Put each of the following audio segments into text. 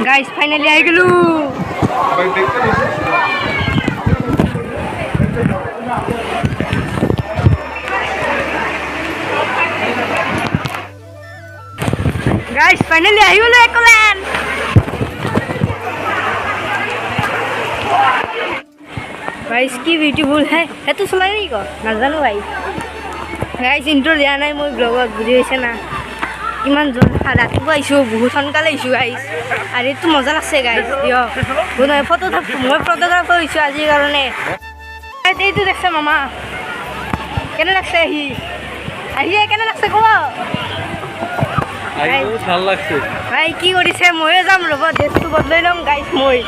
guys finally I গেলু guys finally I गलो एकलेन गाइस की ब्यूटीफुल है तो चला नहीं को ना जानो भाई गाइस इंट्रो दिया ना मैं ब्लॉगत बुझी होइसे ना किमान जन रातिपुवा आइसो बहुत सोनकाले आइसो गाइस और ये तो मजा लागছে गाइस दियो बुना फोटो था मैं फोटोग्राफर होइसो আজি कारणे এই তো দেখছ মামা কেনে লাগছে আহি কেনে লাগছে কো আই ভাল লাগছে ভাই কি কৰিছে ময়ে যাম ৰব ড্ৰেছটো বদলাই লম গাইস মই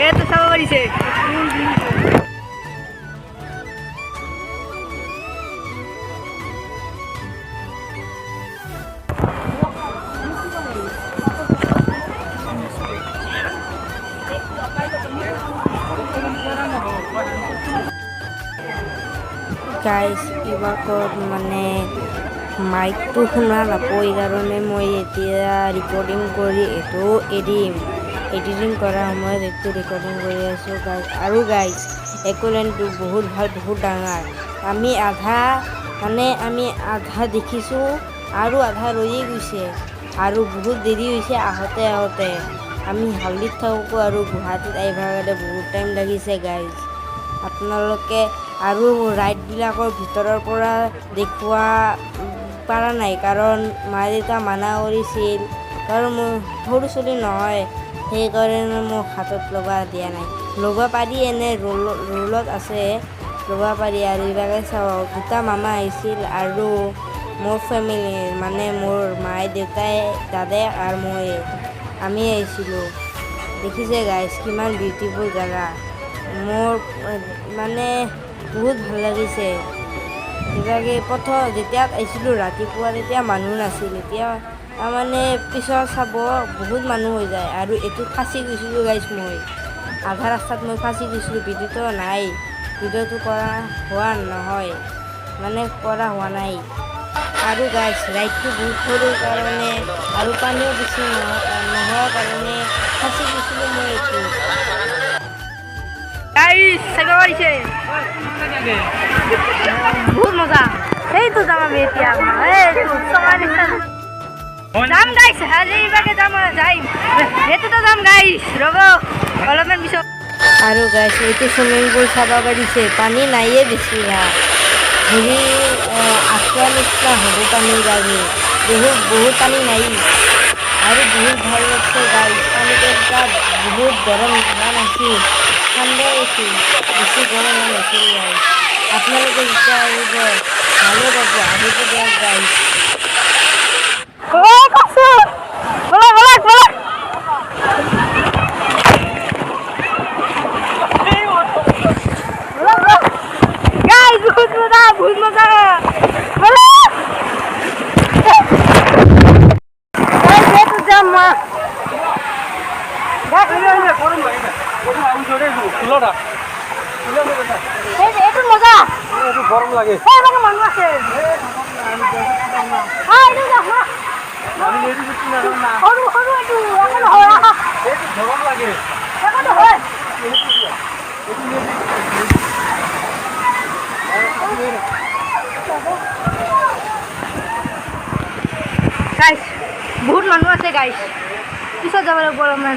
এটো চাব পাৰিছে গাইস ইবাকত মানে মাইকটো শুনা নাপায় কাৰণে মই এতিয়া ৰেকৰ্ডিং কৰি এটো এডিটিং কৰাৰ সময়ত এটো ৰেকৰ্ডিং কৰি আছো গাইস আৰু গাইস একলেনটো বহুত ভাল বহুত ডাঙৰ আমি আধা দেখিছো আৰু আধা ৰৈ গৈছে আৰু বহুত দেৰি হৈছে আহতে আমি হালদিত থাকো আৰু গুৱাহাটীত আহিবলৈ বহুত টাইম লাগিছে গাইস আপোনালোকে আৰু ৰাইডবিলাকৰ ভিতৰৰ পৰা দেখুৱা পাৰা নাই কাৰণ মা দেউতা মানা কৰিছিল কাৰণ মই সৰু ছোৱালী নহয় সেইকাৰণে মোক হাতত লগা দিয়া নাই লগা পাৰি এনে ৰোলত আছে লগা পাৰি আৰু এইভাগে চাওঁ দুটা মামা আহিছিল আৰু মোৰ ফেমিলি মানে মোৰ মায়ে দেউতাই দাদাই আৰু মই আমি আহিছিলোঁ দেখিছে গাইছ কিমান বিউটিফুল জাগা মোৰ মানে বহুত ভাল লাগিছে এইভাগে প্ৰথম যেতিয়া আহিছিলোঁ ৰাতিপুৱা তেতিয়া মানুহ নাছিল এতিয়া তাৰমানে পিছত চাব বহুত মানুহ হৈ যায় আৰু এইটো ফাঁচি গৈছিলোঁ গাইছ মই আধা ৰাস্তাত মই ফাঁচি গৈছিলোঁ ভিডিঅ'টো নাই ভিডিঅ'টো কৰা হোৱা নাই আৰু গাইছ ৰাইডটো বহুত সৰু কাৰণে আৰু পানীও বেছি নোহোৱাৰ কাৰণে ফাঁচি গৈছিলোঁ মই এইটো গাইছ চাব পাৰিছে বহুত মজা সেইটো যাম আমি এতিয়া যাম গাইছ আজি ইভাগে যাম সেইটোতো যাম গাইছ ৰ'ব অলপমান পিছত আৰু গাইছ এইটো চুইমিং পুল চাব পাৰিছে পানী নাইয়ে বেছি হেৰি আঁঠুৱা নিচিনা হ'ব পানীৰ গাড়ী বহুত পানী নাই আৰু বহুত ভাল লাগছে গাইছ পানীকেইটা বহুত গৰম হোৱা নাছিল ঠাণ্ডাই আছিল বেছি গৰম হোৱা নাছিল গাইছ আপোনালোকে যেতিয়া আহিব ভালে পাব আহিব দিয়ক গাইছ বহুত মজা গরম লাগে মানুহ আছে গরম লাগে গাইছ বহুত মানুহ আছে গাইছ পিছত যাব লাগিব অলপমান